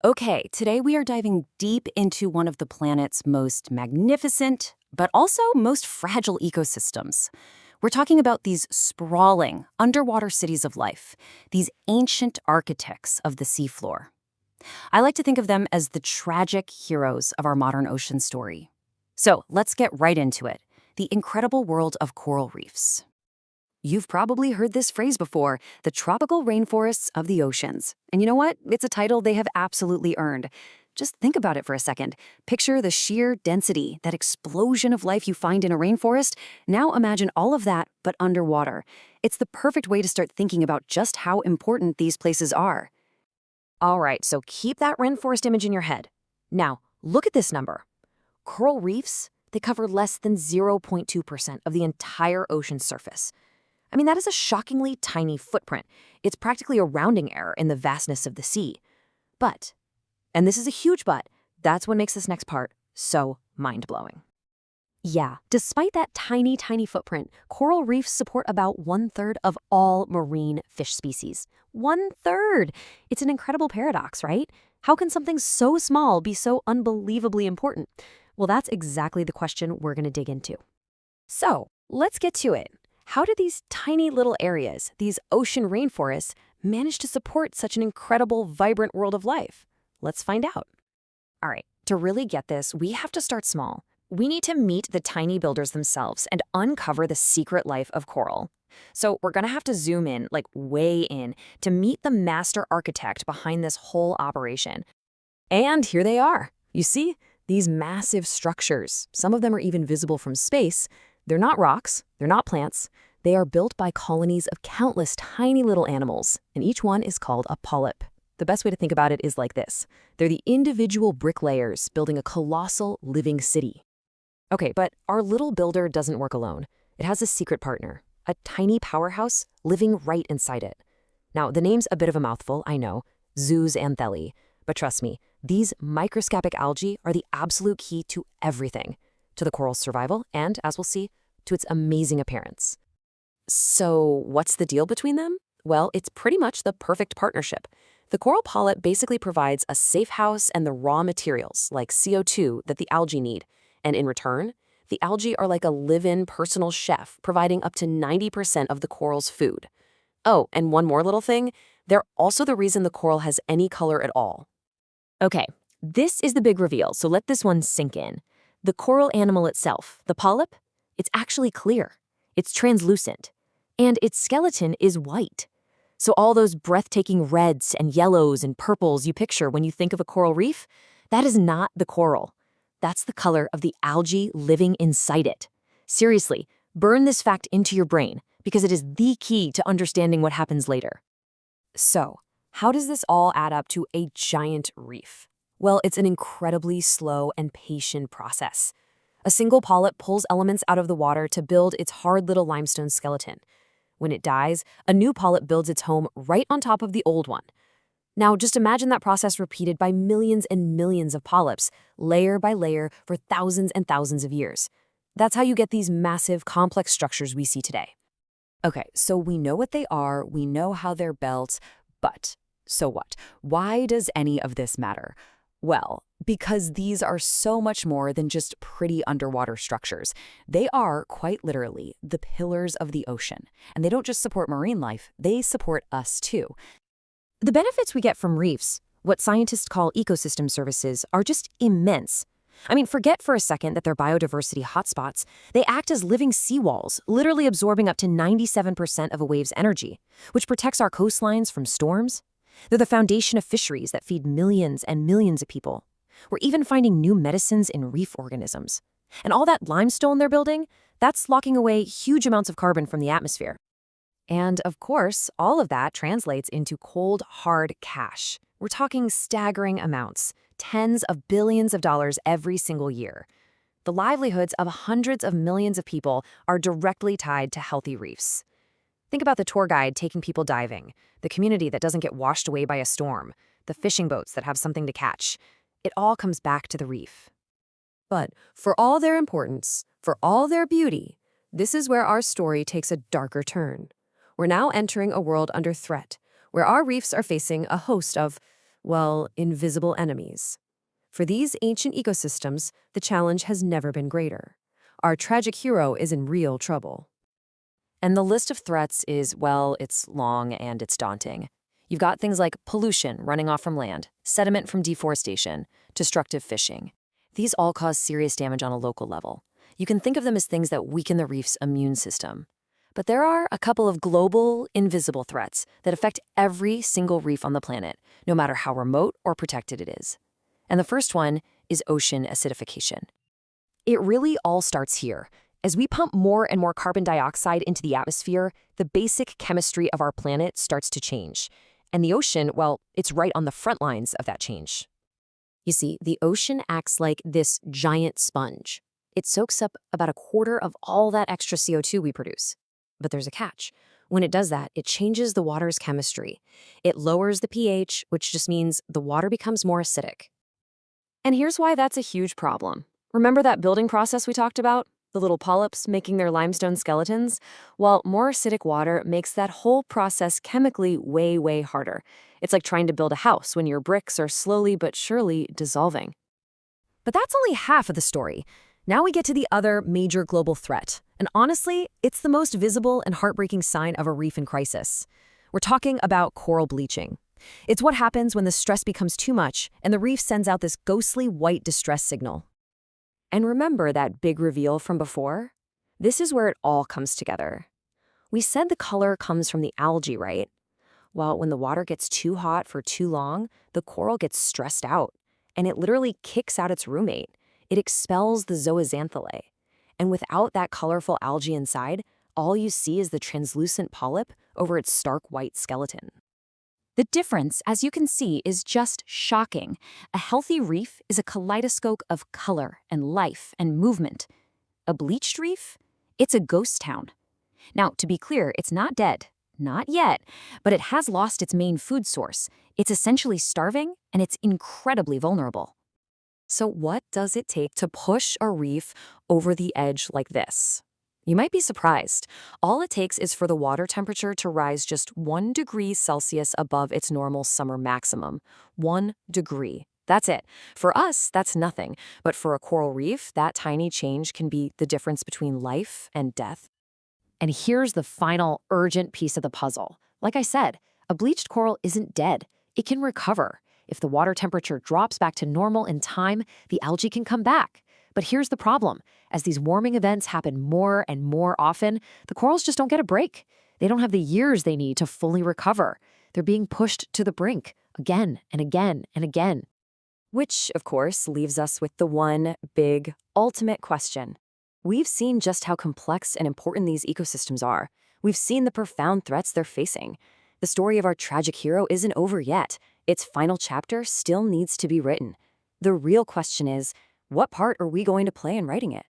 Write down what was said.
Okay, today we are diving deep into one of the planet's most magnificent, but also most fragile ecosystems. We're talking about these sprawling underwater cities of life, these ancient architects of the seafloor. I like to think of them as the tragic heroes of our modern ocean story. So let's get right into it, the incredible world of coral reefs. You've probably heard this phrase before, the tropical rainforests of the oceans. And you know what? It's a title they have absolutely earned. Just think about it for a second. Picture the sheer density, that explosion of life you find in a rainforest. Now imagine all of that, but underwater. It's the perfect way to start thinking about just how important these places are. All right, so keep that rainforest image in your head. Now, look at this number. Coral reefs, they cover less than 0.2% of the entire ocean's surface. I mean, that is a shockingly tiny footprint. It's practically a rounding error in the vastness of the sea. But, and this is a huge but, that's what makes this next part so mind-blowing. Yeah, despite that tiny footprint, coral reefs support about 1/3 of all marine fish species. 1/3! It's an incredible paradox, right? How can something so small be so unbelievably important? Well, that's exactly the question we're going to dig into. So, let's get to it. How do these tiny little areas, these ocean rainforests, manage to support such an incredible, vibrant world of life? Let's find out. All right, to really get this, we have to start small. We need to meet the tiny builders themselves and uncover the secret life of coral. So we're gonna have to zoom in, like way in, to meet the master architect behind this whole operation. And here they are. You see, these massive structures. Some of them are even visible from space. They're not rocks, they're not plants. They are built by colonies of countless tiny little animals, and each one is called a polyp. The best way to think about it is like this. They're the individual brick layers building a colossal living city. Okay, but our little builder doesn't work alone. It has a secret partner, a tiny powerhouse living right inside it. Now, the name's a bit of a mouthful, I know, Zooxanthellae, but trust me, these microscopic algae are the absolute key to everything, to the coral's survival and, as we'll see, to its amazing appearance. So what's the deal between them? Well, it's pretty much the perfect partnership. The coral polyp basically provides a safe house and the raw materials, like CO2, that the algae need. And in return, the algae are like a live-in personal chef, providing up to 90% of the coral's food. Oh, and one more little thing, they're also the reason the coral has any color at all. Okay, this is the big reveal, so let this one sink in. The coral animal itself, the polyp, it's actually clear. It's translucent. And its skeleton is white. So all those breathtaking reds and yellows and purples you picture when you think of a coral reef, that is not the coral. That's the color of the algae living inside it. Seriously, burn this fact into your brain because it is the key to understanding what happens later. So, how does this all add up to a giant reef? Well, it's an incredibly slow and patient process. A single polyp pulls elements out of the water to build its hard little limestone skeleton. When it dies, a new polyp builds its home right on top of the old one. Now, just imagine that process repeated by millions and millions of polyps, layer by layer, for thousands and thousands of years. That's how you get these massive, complex structures we see today. Okay, so we know what they are, we know how they're built, but so what? Why does any of this matter? Well, because these are so much more than just pretty underwater structures. They are, quite literally, the pillars of the ocean. And they don't just support marine life, they support us too. The benefits we get from reefs, what scientists call ecosystem services, are just immense. I mean, forget for a second that they're biodiversity hotspots. They act as living seawalls, literally absorbing up to 97% of a wave's energy, which protects our coastlines from storms. They're the foundation of fisheries that feed millions and millions of people. We're even finding new medicines in reef organisms. And all that limestone they're building, that's locking away huge amounts of carbon from the atmosphere. And of course, all of that translates into cold, hard cash. We're talking staggering amounts, tens of billions of dollars every single year. The livelihoods of hundreds of millions of people are directly tied to healthy reefs. Think about the tour guide taking people diving, the community that doesn't get washed away by a storm, the fishing boats that have something to catch. It all comes back to the reef. But for all their importance, for all their beauty, this is where our story takes a darker turn. We're now entering a world under threat, where our reefs are facing a host of, Well, invisible enemies. For these ancient ecosystems, the challenge has never been greater. Our tragic hero is in real trouble. And the list of threats is, well, it's long and it's daunting. You've got things like pollution running off from land, sediment from deforestation, destructive fishing. These all cause serious damage on a local level. You can think of them as things that weaken the reef's immune system. But there are a couple of global, invisible threats that affect every single reef on the planet, no matter how remote or protected it is. And the first one is ocean acidification. It really all starts here. As we pump more and more carbon dioxide into the atmosphere, the basic chemistry of our planet starts to change. And the ocean, well, it's right on the front lines of that change. You see, the ocean acts like this giant sponge. It soaks up about a quarter of all that extra CO2 we produce. But there's a catch. When it does that, it changes the water's chemistry. It lowers the pH, which just means the water becomes more acidic. And here's why that's a huge problem. Remember that building process we talked about? The little polyps making their limestone skeletons? Well, more acidic water makes that whole process chemically way, way harder. It's like trying to build a house when your bricks are slowly but surely dissolving. But that's only half of the story. Now we get to the other major global threat. And honestly, it's the most visible and heartbreaking sign of a reef in crisis. We're talking about coral bleaching. It's what happens when the stress becomes too much and the reef sends out this ghostly white distress signal. And remember that big reveal from before? This is where it all comes together. We said the color comes from the algae, right? Well, when the water gets too hot for too long, the coral gets stressed out, and it literally kicks out its roommate. It expels the Zooxanthellae. And without that colorful algae inside, all you see is the translucent polyp over its stark white skeleton. The difference, as you can see, is just shocking. A healthy reef is a kaleidoscope of color and life and movement. A bleached reef? It's a ghost town. Now, to be clear, it's not dead. Not yet. But it has lost its main food source. It's essentially starving, and it's incredibly vulnerable. So what does it take to push a reef over the edge like this? You might be surprised. All it takes is for the water temperature to rise just 1 degree Celsius above its normal summer maximum. 1 degree. That's it. For us, that's nothing. But for a coral reef, that tiny change can be the difference between life and death. And here's the final urgent piece of the puzzle. Like I said, a bleached coral isn't dead. It can recover. If the water temperature drops back to normal in time, the algae can come back. But here's the problem. As these warming events happen more and more often, the corals just don't get a break. They don't have the years they need to fully recover. They're being pushed to the brink again and again and again. Which, of course, leaves us with the one big, ultimate question. We've seen just how complex and important these ecosystems are. We've seen the profound threats they're facing. The story of our tragic hero isn't over yet. Its final chapter still needs to be written. The real question is, what part are we going to play in writing it?